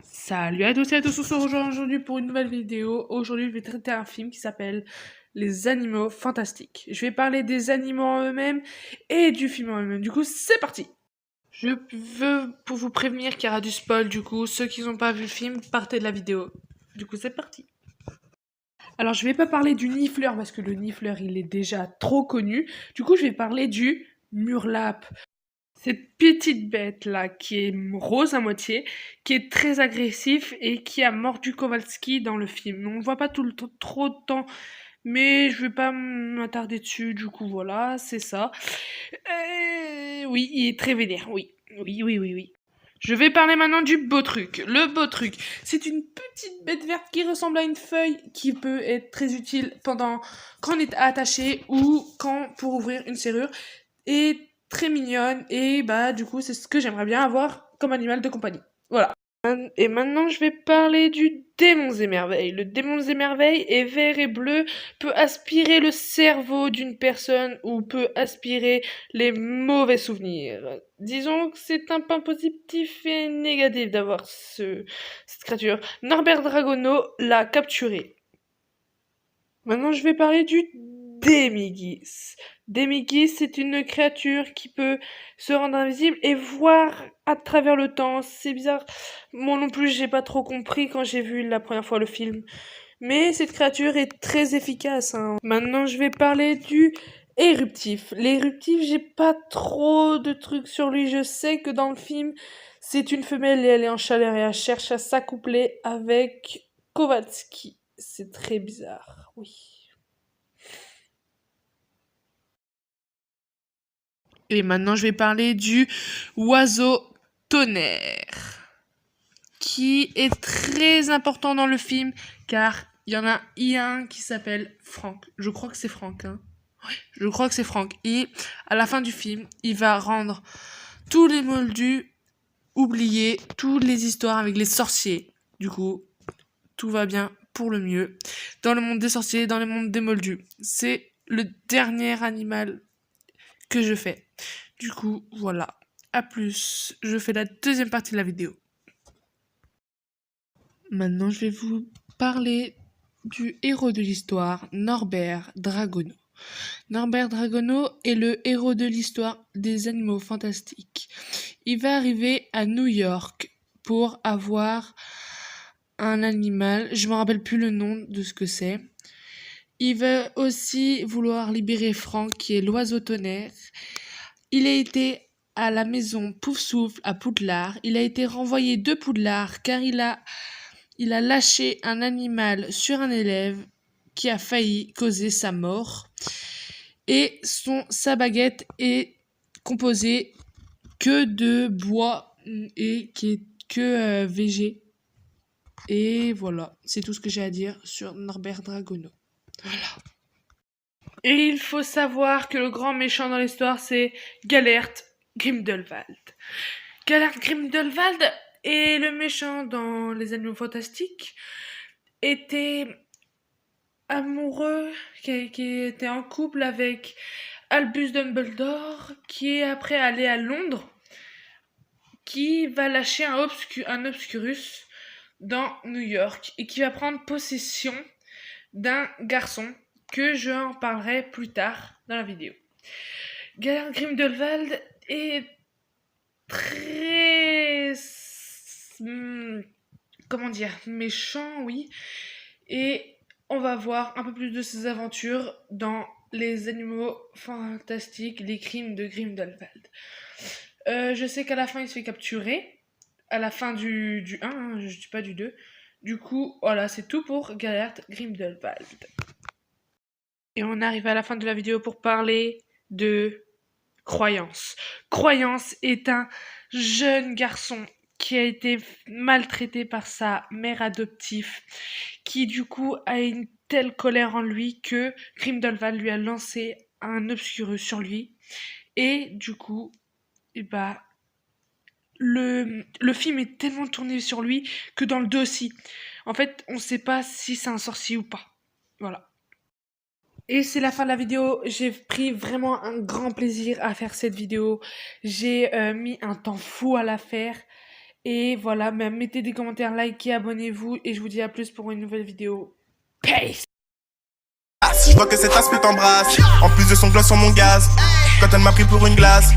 Salut à tous et à tous, on se rejoint aujourd'hui pour une nouvelle vidéo. Aujourd'hui, je vais traiter un film qui s'appelle Les Animaux Fantastiques. Je vais parler des animaux en eux-mêmes et du film en eux-mêmes. Du coup, c'est parti! Je veux pour vous prévenir qu'il y aura du spoil, du coup, ceux qui n'ont pas vu le film, partez de la vidéo. Du coup, c'est parti! Alors, je vais pas parler du nifleur parce que le nifleur, il est déjà trop connu. Du coup, je vais parler du murlap. Cette petite bête là qui est rose à moitié, qui est très agressif et qui a mordu Kowalski dans le film. On ne voit pas tout le temps, trop de temps, mais je vais pas m'attarder dessus. Du coup voilà, c'est ça. Oui, il est très vénère. Oui, oui, oui, oui, oui. Je vais parler maintenant du beau truc. Le beau truc, c'est une petite bête verte qui ressemble à une feuille qui peut être très utile pendant quand on est attaché ou quand pour ouvrir une serrure. Et très mignonne et bah du coup c'est ce que j'aimerais bien avoir comme animal de compagnie. Voilà. Et maintenant je vais parler du démon des merveilles. Le démon des merveilles est vert et bleu, peut aspirer le cerveau d'une personne ou peut aspirer les mauvais souvenirs. Disons que c'est un point positif et négatif d'avoir cette créature. Norbert Dragono l'a capturé. Maintenant, je vais parler du Démigis. Démigis, c'est une créature qui peut se rendre invisible et voir à travers le temps. C'est bizarre. Moi non plus, j'ai pas trop compris quand j'ai vu la première fois le film. Mais cette créature est très efficace, hein. Maintenant, je vais parler du éruptif. L'éruptif, j'ai pas trop de trucs sur lui. Je sais que dans le film, c'est une femelle et elle est en chaleur et elle cherche à s'accoupler avec Kowalski. C'est très bizarre, oui. Et maintenant, je vais parler du oiseau tonnerre, qui est très important dans le film, car il y en a un qui s'appelle Franck. Je crois que c'est Franck, hein. Je crois que c'est Franck. Et à la fin du film, il va rendre tous les moldus oublier toutes les histoires avec les sorciers. Du coup, tout va bien pour le mieux. Dans le monde des sorciers, dans le monde des moldus. C'est le dernier animal que je fais. Du coup, voilà. À plus. Je fais la deuxième partie de la vidéo. Maintenant, je vais vous parler du héros de l'histoire, Norbert Dragono. Norbert Dragono est le héros de l'histoire des animaux fantastiques. Il va arriver à New York pour avoir un animal, je me rappelle plus le nom de ce que c'est. Il va aussi vouloir libérer Franck, qui est l'oiseau tonnerre. Il a été à la maison Poufsouffle à Poudlard. Il a été renvoyé de Poudlard car il a lâché un animal sur un élève qui a failli causer sa mort. Et sa baguette est composée que de bois et qui est que végé. Et voilà, c'est tout ce que j'ai à dire sur Norbert Dragono. Voilà. Et il faut savoir que le grand méchant dans l'histoire, c'est Gellert Grindelwald. Gellert Grindelwald est le méchant dans Les Animaux Fantastiques, était amoureux, qui était en couple avec Albus Dumbledore, qui est après allé à Londres, qui va lâcher un Obscurus dans New York et qui va prendre possession d'un garçon que j'en parlerai plus tard dans la vidéo. Gellert Grindelwald est très comment dire, méchant, oui, et on va voir un peu plus de ses aventures dans Les Animaux Fantastiques, les crimes de Grindelwald. Je sais qu'à la fin il se fait capturer, à la fin du 1, hein, je dis pas du 2. Du coup, voilà, c'est tout pour Gellert Grindelwald. Et on arrive à la fin de la vidéo pour parler de Croyance. Croyance est un jeune garçon qui a été maltraité par sa mère adoptive, qui du coup a une telle colère en lui que Grindelwald lui a lancé un Obscurus sur lui. Et du coup, et bah, le film est tellement tourné sur lui que dans le 2 aussi. En fait, on sait pas si c'est un sorcier ou pas. Voilà. Et c'est la fin de la vidéo. J'ai pris vraiment un grand plaisir à faire cette vidéo. J'ai mis un temps fou à la faire. Et voilà, mettez des commentaires, likez, abonnez-vous et je vous dis à plus pour une nouvelle vidéo. Peace! Je vois que cet aspect t'embrasse. En plus de son gloss sur mon gaz. Quand elle m'a pris pour une glace.